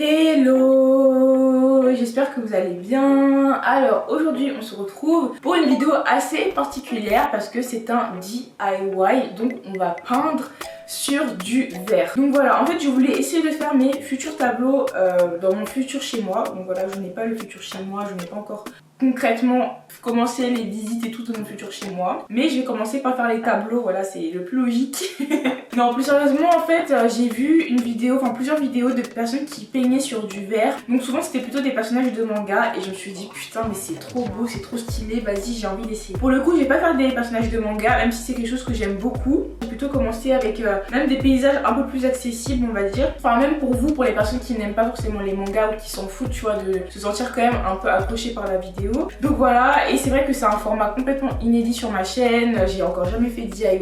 Hello, j'espère que vous allez bien. Alors aujourd'hui on se retrouve pour une vidéo assez particulière parce que c'est un DIY, donc on va peindre sur du verre. Donc voilà, en fait je voulais essayer de faire mes futurs tableaux dans mon futur chez moi. Donc voilà, je n'ai pas le futur chez moi, je n'ai pas encore concrètement commencer les visites et tout de mon futur chez moi, mais je vais commencer par faire les tableaux, voilà, c'est le plus logique. Non, plus sérieusement en fait j'ai vu une vidéo, enfin plusieurs vidéos de personnes qui peignaient sur du verre, donc souvent c'était plutôt des personnages de manga et je me suis dit putain mais c'est trop beau, c'est trop stylé, vas-y j'ai envie d'essayer. Pour le coup je vais pas faire des personnages de manga, même si c'est quelque chose que j'aime beaucoup. Je vais plutôt commencer avec même des paysages un peu plus accessibles on va dire, enfin même pour vous, pour les personnes qui n'aiment pas forcément les mangas ou qui s'en foutent tu vois, de se sentir quand même un peu accroché par la vidéo. Donc voilà, et c'est vrai que c'est un format complètement inédit sur ma chaîne, j'ai encore jamais fait de DIY,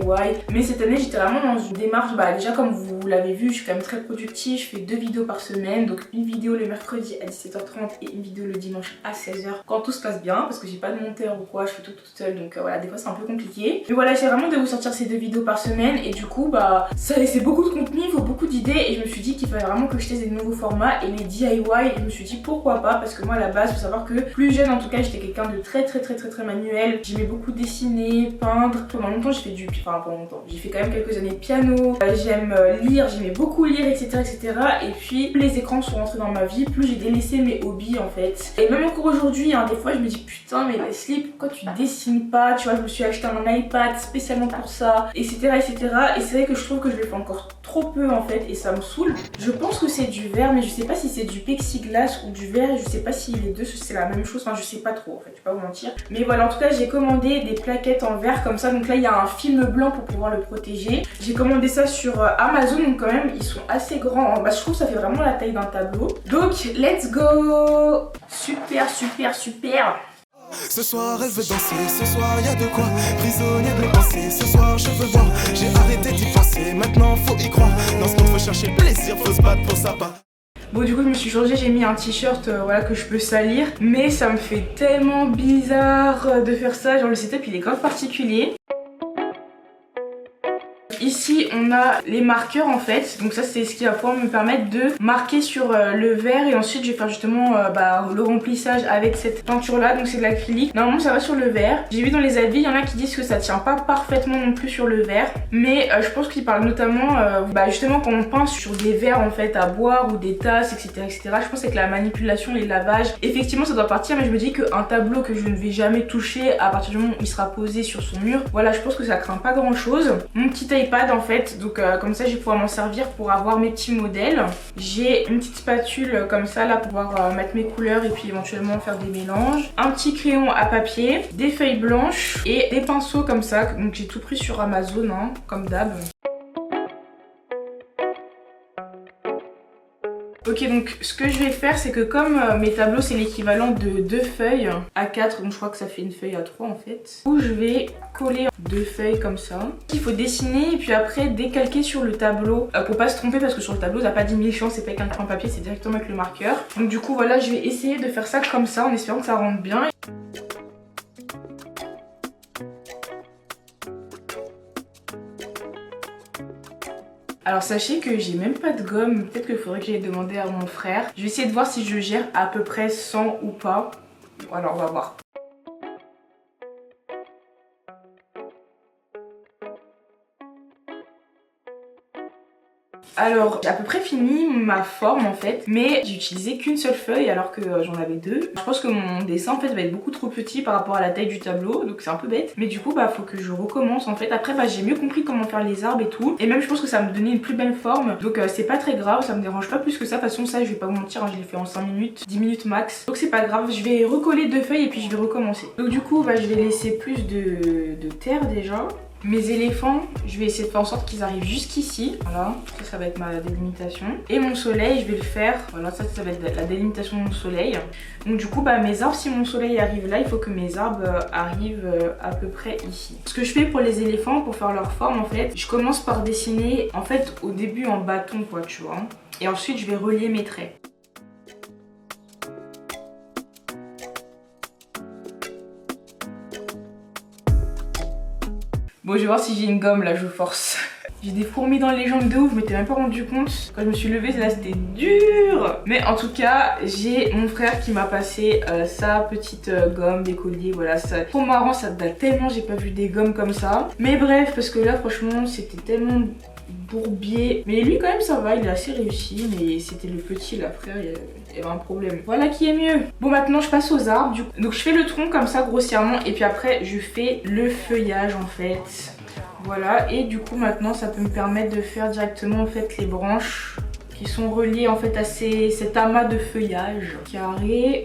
mais cette année j'étais vraiment dans une démarche, bah déjà comme vous l'avez vu, je suis quand même très productive, je fais 2 vidéos par semaine, donc une vidéo le mercredi à 17h30 et une vidéo le dimanche à 16h quand tout se passe bien, parce que j'ai pas de monteur ou quoi, je fais tout toute seule, donc voilà, des fois c'est un peu compliqué. Mais voilà, j'ai vraiment de vous sortir ces 2 vidéos par semaine, et du coup bah ça laissait beaucoup de contenu, il faut beaucoup d'idées, et je me suis dit qu'il fallait vraiment que je teste des nouveaux formats, et les DIY, et je me suis dit pourquoi pas, parce que moi à la base, faut savoir que plus jeune en tout cas, j'étais quelqu'un de très manuel, j'aimais beaucoup dessiner, peindre. Pendant longtemps j'ai fait j'ai fait quand même quelques années de piano, j'aime lire, j'aimais beaucoup lire, etc. Et puis plus les écrans sont rentrés dans ma vie, plus j'ai délaissé mes hobbies en fait. Et même encore aujourd'hui, hein, des fois je me dis putain mais Leslie, pourquoi tu dessines pas? Tu vois, je me suis acheté un iPad spécialement pour ça, etc. Et c'est vrai que je trouve que je le fais encore trop peu en fait et ça me saoule. Je pense que c'est du verre, mais je sais pas si c'est du plexiglas ou du verre, je sais pas si les deux c'est la même chose, enfin je sais pas trop en fait, je vais pas vous mentir. Mais voilà, en tout cas j'ai commandé des plaquettes en verre comme ça, donc là il y a un film blanc pour pouvoir le protéger. J'ai commandé ça sur Amazon, donc quand même ils sont assez grands, bah je trouve que ça fait vraiment la taille d'un tableau. Donc let's go. Super. Ce soir elle veut danser, ce soir y a de quoi, prisonnier de mes pensées. Ce soir je veux voir, j'ai arrêté d'y penser, maintenant faut y croire. Dans ce monde faut chercher le plaisir, faut se battre pour ça pas. Bon du coup je me suis changée, j'ai mis un t-shirt voilà, que je peux salir, mais ça me fait tellement bizarre de faire ça, genre le setup il est grave particulier. Ici on a les marqueurs en fait, donc ça c'est ce qui va pouvoir me permettre de marquer sur le verre, et ensuite je vais faire justement le remplissage avec cette peinture là, donc c'est de l'acrylique. Normalement ça va sur le verre. J'ai vu dans les avis, il y en a qui disent que ça tient pas parfaitement non plus sur le verre, mais je pense qu'ils parlent notamment justement quand on peint sur des verres en fait à boire ou des tasses, etc. Je pense que la manipulation, les lavages, effectivement ça doit partir, mais je me dis qu'un tableau que je ne vais jamais toucher à partir du moment où il sera posé sur son mur, voilà, je pense que ça craint pas grand chose. Mon petit iPad en fait, donc comme ça je vais pouvoir m'en servir pour avoir mes petits modèles. J'ai une petite spatule comme ça là pour pouvoir mettre mes couleurs et puis éventuellement faire des mélanges. Un petit crayon à papier, des feuilles blanches et des pinceaux comme ça, donc j'ai tout pris sur Amazon hein, comme d'hab. Ok, donc ce que je vais faire c'est que comme mes tableaux c'est l'équivalent de 2 feuilles à 4, donc je crois que ça fait une feuille à 3 en fait, où je vais coller 2 feuilles comme ça. Il faut dessiner et puis après décalquer sur le tableau pour pas se tromper, parce que sur le tableau t'as pas 10 000 chances, c'est pas avec un crayon papier, c'est directement avec le marqueur. Donc du coup voilà, je vais essayer de faire ça comme ça en espérant que ça rentre bien. Alors sachez que j'ai même pas de gomme, peut-être qu'il faudrait que j'aille demander à mon frère. Je vais essayer de voir si je gère à peu près 100 ou pas. Alors on va voir. Alors j'ai à peu près fini ma forme en fait, mais j'ai utilisé qu'une seule feuille alors que j'en avais 2. Je pense que mon dessin en fait va être beaucoup trop petit par rapport à la taille du tableau, donc c'est un peu bête. Mais du coup bah faut que je recommence en fait. Après bah j'ai mieux compris comment faire les arbres et tout, et même je pense que ça va me donner une plus belle forme, donc c'est pas très grave, ça me dérange pas plus que ça. De toute façon ça je vais pas vous mentir, hein, je l'ai fait en 5 minutes, 10 minutes max, donc c'est pas grave. Je vais recoller 2 feuilles et puis je vais recommencer. Donc du coup bah je vais laisser plus de terre déjà. Mes éléphants, je vais essayer de faire en sorte qu'ils arrivent jusqu'ici. Voilà, ça va être ma délimitation. Et mon soleil, je vais le faire. Voilà, ça va être la délimitation de mon soleil. Donc du coup, bah mes arbres, si mon soleil arrive là, il faut que mes arbres arrivent à peu près ici. Ce que je fais pour les éléphants, pour faire leur forme en fait, je commence par dessiner en fait au début en bâton quoi, tu vois. Et ensuite, je vais relier mes traits. Bon, je vais voir si j'ai une gomme là, je force. J'ai des fourmis dans les jambes de ouf, je m'étais même pas rendu compte. Quand je me suis levée, là c'était dur. Mais en tout cas, j'ai mon frère qui m'a passé sa petite gomme d'écolier. Voilà, c'est trop marrant, ça date tellement, j'ai pas vu des gommes comme ça. Mais bref, parce que là franchement, c'était tellement bourbier. Mais lui quand même ça va, il est assez réussi. Mais c'était le petit là, frère, il y avait un problème. Voilà qui est mieux. Bon, maintenant je passe aux arbres. Donc je fais le tronc comme ça grossièrement. Et puis après, je fais le feuillage en fait. Voilà, et du coup maintenant ça peut me permettre de faire directement en fait les branches qui sont reliées en fait à cet amas de feuillage carré.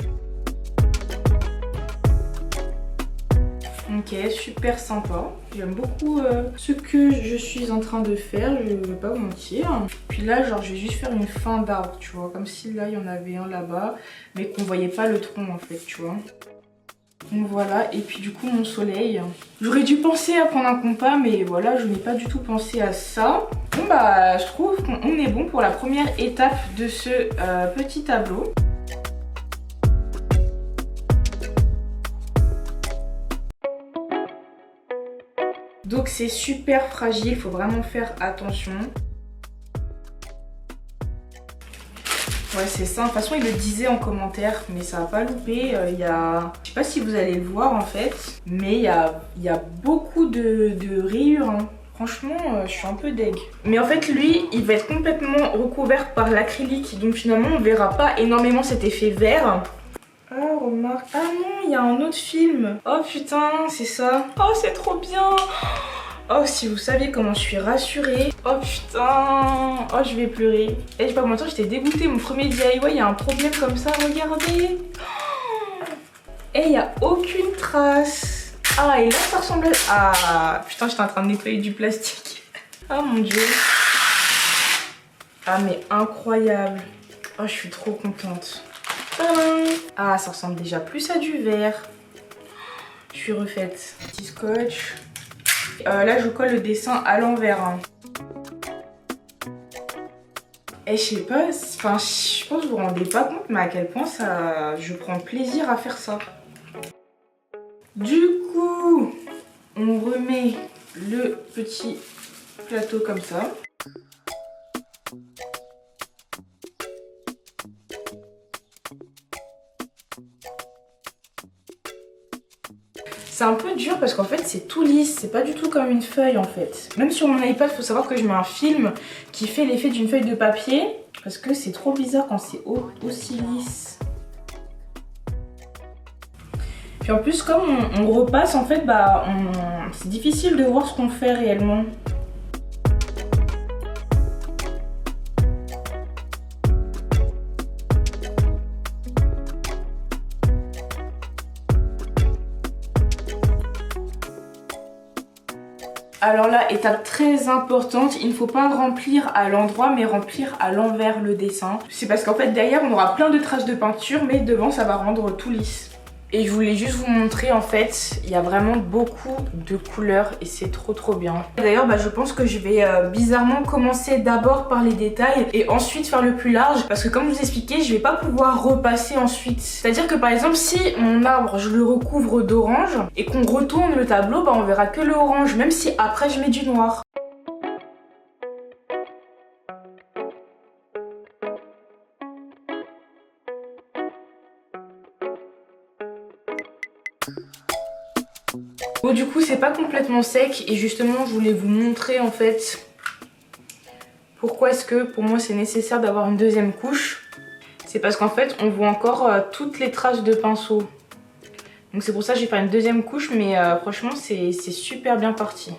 Ok, super sympa. J'aime beaucoup ce que je suis en train de faire, je vais pas vous mentir. Puis là, genre, je vais juste faire une fin d'arbre, tu vois, comme si là, il y en avait un là-bas, mais qu'on voyait pas le tronc en fait, tu vois. Donc voilà, et puis du coup mon soleil. J'aurais dû penser à prendre un compas, mais voilà, je n'ai pas du tout pensé à ça. Bon bah, je trouve qu'on est bon pour la première étape de ce petit tableau. Donc c'est super fragile, il faut vraiment faire attention. Ouais, c'est ça. De toute façon, il le disait en commentaire, mais ça va pas louper. Il y a... Je sais pas si vous allez le voir en fait, mais il y a beaucoup de rayures. Hein. Franchement, je suis un peu deg. Mais en fait, lui, il va être complètement recouvert par l'acrylique. Donc finalement, on verra pas énormément cet effet vert. Ah, remarque. Ah non, il y a un autre film. Oh putain, c'est ça. Oh, c'est trop bien. Oh, si vous saviez comment je suis rassurée. Oh putain. Oh, je vais pleurer. Et je vais pas vous mentir, j'étais dégoûtée. Mon premier DIY, il y a un problème comme ça, regardez. Et il n'y a aucune trace. Ah, et là, ça ressemble à... Ah, putain, j'étais en train de nettoyer du plastique. Ah mon dieu. Ah, mais incroyable. Oh, je suis trop contente. Tadam. Ah, ça ressemble déjà plus à du verre. Je suis refaite. Petit scotch. Là, je colle le dessin à l'envers. Hein. Et je sais pas, enfin, je pense que vous vous rendez pas compte, mais à quel point ça, je prends plaisir à faire ça. Du coup, on remet le petit plateau comme ça. C'est un peu dur parce qu'en fait c'est tout lisse, c'est pas du tout comme une feuille en fait. Même sur mon iPad, il faut savoir que je mets un film qui fait l'effet d'une feuille de papier parce que c'est trop bizarre quand c'est aussi lisse. Puis en plus comme on repasse en fait, bah c'est difficile de voir ce qu'on fait réellement. Alors là, étape très importante, il ne faut pas remplir à l'endroit mais remplir à l'envers le dessin. C'est parce qu'en fait derrière on aura plein de traces de peinture mais devant ça va rendre tout lisse. Et je voulais juste vous montrer en fait, il y a vraiment beaucoup de couleurs et c'est trop bien. D'ailleurs bah, je pense que je vais bizarrement commencer d'abord par les détails et ensuite faire le plus large. Parce que comme je vous expliquais, je vais pas pouvoir repasser ensuite. C'est-à-dire que par exemple si mon arbre je le recouvre d'orange et qu'on retourne le tableau, bah, on verra que le orange même si après je mets du noir. Bon du coup c'est pas complètement sec et justement je voulais vous montrer en fait pourquoi est-ce que pour moi c'est nécessaire d'avoir une deuxième couche. C'est parce qu'en fait on voit encore toutes les traces de pinceau. Donc c'est pour ça que j'ai fait une deuxième couche mais franchement c'est super bien parti.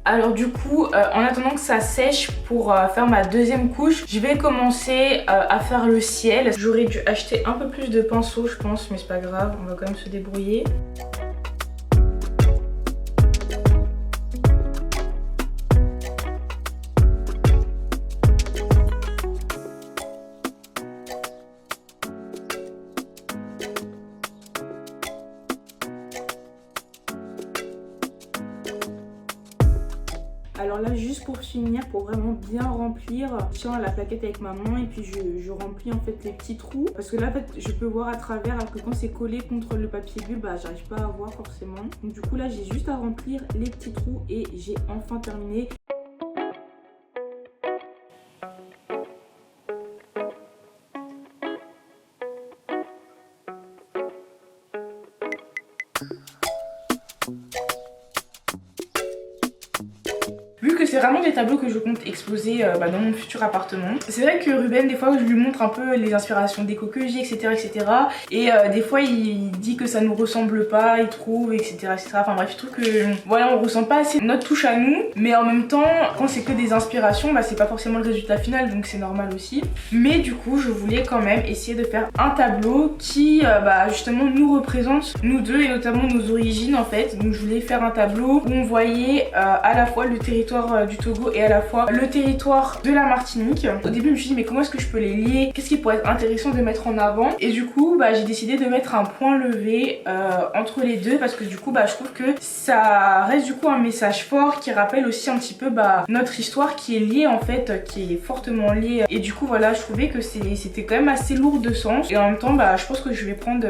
Alors du coup, en attendant que ça sèche pour faire ma deuxième couche, je vais commencer à faire le ciel. J'aurais dû acheter un peu plus de pinceaux je pense, mais c'est pas grave, on va quand même se débrouiller. Alors là juste pour finir, pour vraiment bien remplir, je tiens la plaquette avec ma main et puis je remplis en fait les petits trous parce que là en fait je peux voir à travers, alors que quand c'est collé contre le papier bulle, bah j'arrive pas à voir forcément. Donc du coup là j'ai juste à remplir les petits trous et j'ai enfin terminé. Vu que c'est vraiment des tableaux que je compte exposer dans mon futur appartement. C'est vrai que Ruben, des fois je lui montre un peu les inspirations déco que j'ai, etc. etc. Et des fois il dit que ça nous ressemble pas, il trouve, etc. etc. Enfin bref, je trouve que voilà, on ressent pas assez notre touche à nous. Mais en même temps, quand c'est que des inspirations, bah c'est pas forcément le résultat final, donc c'est normal aussi. Mais du coup, je voulais quand même essayer de faire un tableau qui justement nous représente, nous deux, et notamment nos origines en fait. Donc je voulais faire un tableau où on voyait à la fois le territoire du Togo et à la fois le territoire de la Martinique. Au début je me suis dit mais comment est-ce que je peux les lier, qu'est-ce qui pourrait être intéressant de mettre en avant, et du coup j'ai décidé de mettre un point levé entre les deux parce que du coup je trouve que ça reste du coup un message fort qui rappelle aussi un petit peu notre histoire qui est liée en fait, qui est fortement liée, et du coup voilà, je trouvais que c'était quand même assez lourd de sens, et en même temps je pense que je vais prendre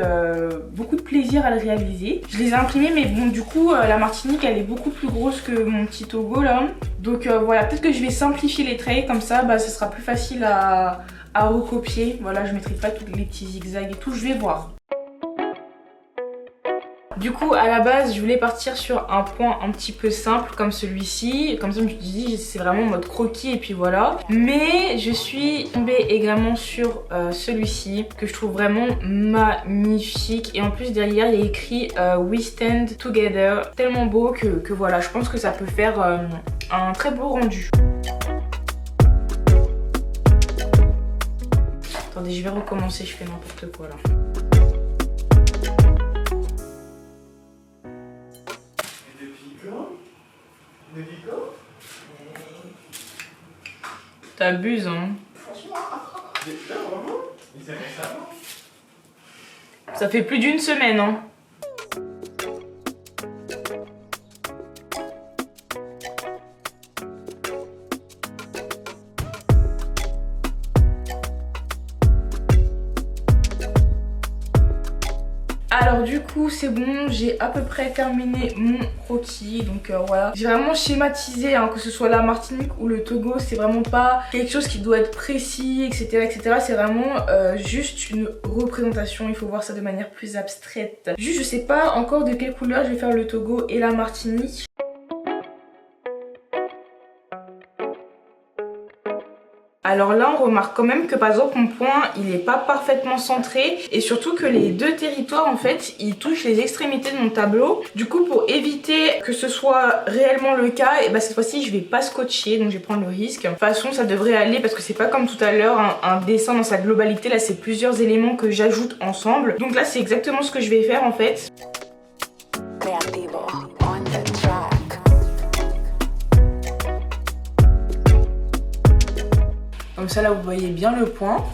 beaucoup de plaisir à le réaliser. Je les ai imprimés, mais bon du coup la Martinique elle est beaucoup plus grosse que mon petit Togo là. Donc voilà, peut-être que je vais simplifier les traits, comme ça ce sera plus facile à recopier. Voilà, je mettrai pas tous les petits zigzags et tout, je vais voir. Du coup à la base je voulais partir sur un point un petit peu simple comme celui-ci, comme ça je me suis dit c'est vraiment mode croquis et puis voilà. Mais je suis tombée également sur celui-ci que je trouve vraiment magnifique, et en plus derrière il y a écrit We Stand Together, tellement beau que voilà, je pense que ça peut faire un très beau rendu. Attendez, je vais recommencer, je fais n'importe quoi là. T'abuses hein. Ça fait plus d'une semaine hein. Alors du coup c'est bon, j'ai à peu près terminé mon croquis, donc voilà. J'ai vraiment schématisé, que ce soit la Martinique ou le Togo, c'est vraiment pas quelque chose qui doit être précis, etc. etc. C'est vraiment juste une représentation, il faut voir ça de manière plus abstraite. Juste je sais pas encore de quelle couleur je vais faire le Togo et la Martinique. Alors là on remarque quand même que par exemple mon point il n'est pas parfaitement centré, et surtout que les deux territoires en fait ils touchent les extrémités de mon tableau. Du coup pour éviter que ce soit réellement le cas, et cette fois-ci je vais pas scotcher, donc je vais prendre le risque. De toute façon ça devrait aller parce que c'est pas comme tout à l'heure un dessin dans sa globalité, là c'est plusieurs éléments que j'ajoute ensemble. Donc là c'est exactement ce que je vais faire en fait. Comme ça là vous voyez bien le point.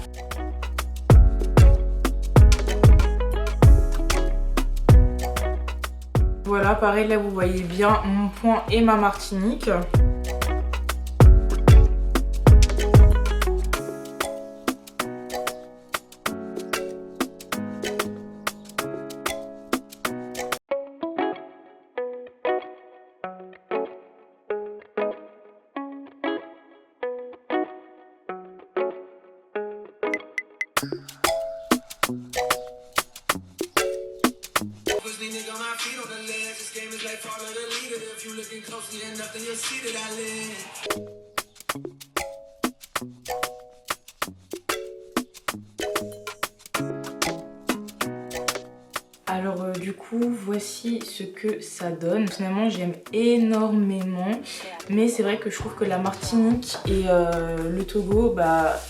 Voilà, pareil là vous voyez bien mon point et ma Martinique. Alors du coup voici ce que ça donne. Finalement j'aime énormément, mais c'est vrai que je trouve que la Martinique et le Togo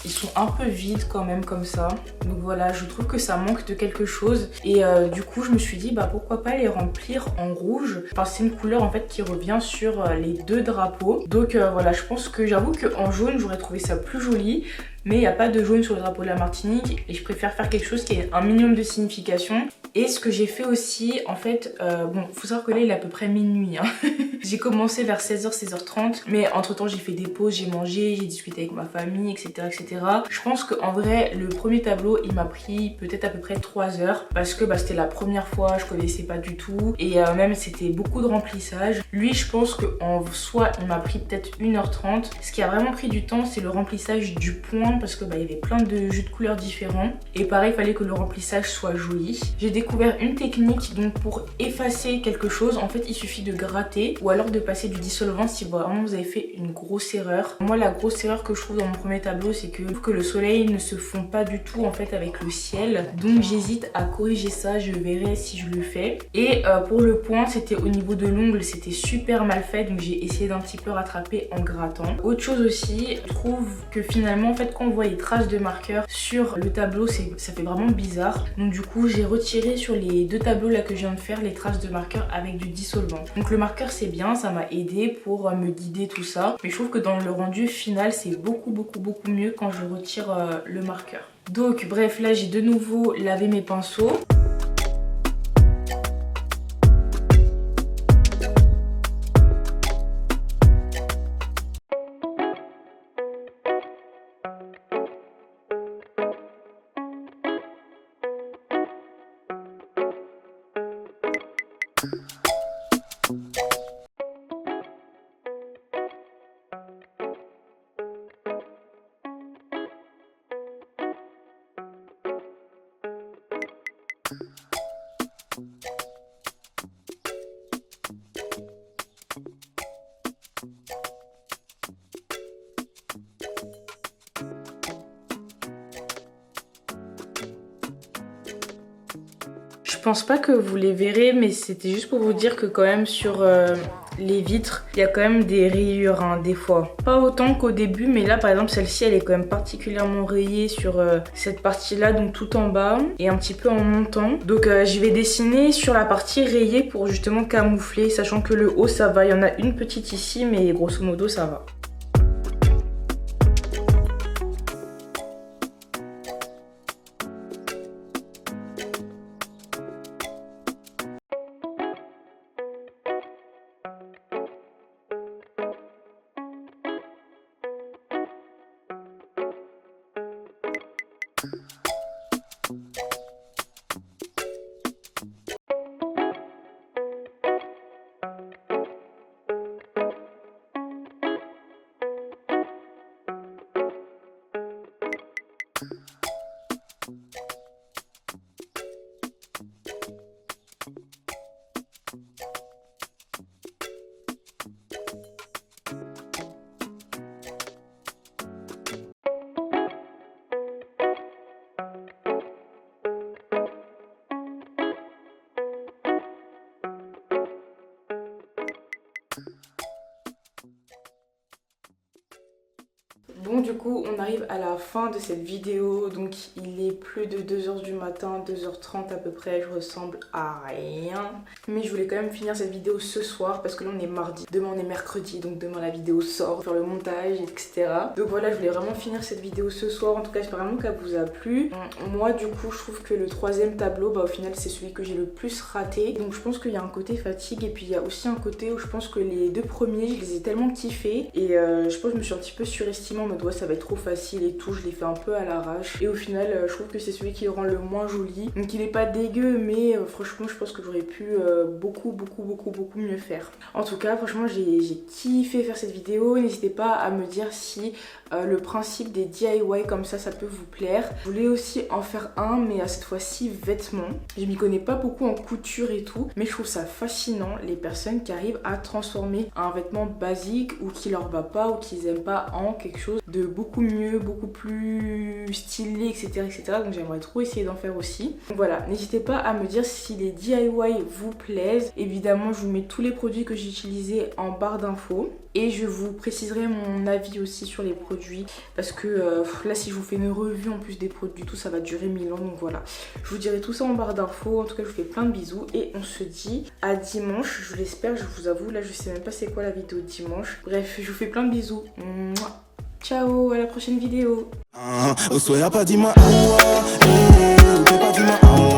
ils sont un peu vides quand même comme ça. Donc voilà, je trouve que ça manque de quelque chose, et du coup je me suis dit pourquoi pas les remplir en rouge. Enfin c'est une couleur en fait qui revient sur les deux drapeaux. Donc voilà, je pense que j'avoue qu'en jaune j'aurais trouvé ça plus joli, mais il n'y a pas de jaune sur le drapeau de la Martinique et je préfère faire quelque chose qui ait un minimum de signification. Et ce que j'ai fait aussi, en fait, bon, faut savoir que là il est à peu près minuit, hein. J'ai commencé vers 16h, 16h30, mais entre temps j'ai fait des pauses, j'ai mangé, j'ai discuté avec ma famille, etc. etc. Je pense qu'en vrai, le premier tableau il m'a pris peut-être à peu près 3 heures parce que c'était la première fois, je connaissais pas du tout et même c'était beaucoup de remplissage. Lui, je pense qu'en soi, il m'a pris peut-être 1h30. Ce qui a vraiment pris du temps, c'est le remplissage du point parce que il y avait plein de jus de couleurs différents et pareil, il fallait que le remplissage soit joli. J'ai découvert une technique donc pour effacer quelque chose. En fait, il suffit de gratter ou alors de passer du dissolvant si vraiment vous avez fait une grosse erreur. Moi, la grosse erreur que je trouve dans mon premier tableau, c'est que le soleil ne se fond pas du tout en fait avec le ciel. Donc j'hésite à corriger ça, je verrai si je le fais. Et pour le point, c'était au niveau de l'ongle, c'était super mal fait, donc j'ai essayé d'un petit peu rattraper en grattant. Autre chose aussi, je trouve que finalement en fait quand on voit les traces de marqueur sur le tableau, ça fait vraiment bizarre. Donc du coup j'ai retiré sur les 2 tableaux là que je viens de faire les traces de marqueur avec du dissolvant. Donc le marqueur c'est bien, ça m'a aidé pour me guider tout ça, mais je trouve que dans le rendu final c'est beaucoup mieux quand je retire le marqueur. Donc bref, là j'ai de nouveau lavé mes pinceaux. Je pense pas que vous les verrez, mais c'était juste pour vous dire que quand même sur les vitres, il y a quand même des rayures hein, des fois. Pas autant qu'au début, mais là par exemple celle-ci elle est quand même particulièrement rayée sur cette partie-là, donc tout en bas et un petit peu en montant. Donc je vais dessiner sur la partie rayée pour justement camoufler, sachant que le haut ça va, il y en a une petite ici, mais grosso modo ça va. Bon du coup on arrive à la fin de cette vidéo, donc il est plus de 2h du matin, 2h30 à peu près, je ressemble à rien. Mais je voulais quand même finir cette vidéo ce soir parce que là on est mardi, demain on est mercredi, donc demain la vidéo sort, faire le montage etc. Donc voilà, je voulais vraiment finir cette vidéo ce soir, en tout cas j'espère vraiment qu'elle vous a plu. Moi du coup je trouve que le 3e tableau, au final c'est celui que j'ai le plus raté. Donc je pense qu'il y a un côté fatigue et puis il y a aussi un côté où je pense que les 2 premiers je les ai tellement kiffés et je pense que je me suis un petit peu surestimée en mode ouais ça va être trop facile et tout, je l'ai fait un peu à l'arrache et au final je trouve que c'est celui qui le rend le moins joli. Donc il est pas dégueu mais franchement je pense que j'aurais pu beaucoup mieux faire. En tout cas franchement j'ai kiffé faire cette vidéo, n'hésitez pas à me dire si le principe des DIY comme ça peut vous plaire. Je voulais aussi en faire un mais à cette fois-ci vêtements. Je m'y connais pas beaucoup en couture et tout mais je trouve ça fascinant les personnes qui arrivent à transformer un vêtement basique ou qui leur va pas ou qu'ils aiment pas en quelque chose de beaucoup mieux, beaucoup plus stylé etc. Donc j'aimerais trop essayer d'en faire aussi. Donc voilà, n'hésitez pas à me dire si les DIY vous plaisent. Évidemment je vous mets tous les produits que j'ai utilisés en barre d'infos. Et je vous préciserai mon avis aussi sur les produits parce que là si je vous fais une revue en plus des produits tout ça va durer 1000 ans, donc voilà. Je vous dirai tout ça en barre d'infos. En tout cas je vous fais plein de bisous et on se dit à dimanche, je l'espère, je vous avoue là je sais même pas c'est quoi la vidéo de dimanche. Bref, je vous fais plein de bisous. Mouah. Ciao, à la prochaine vidéo. Au soir, pas dis-moi, pas dis-moi,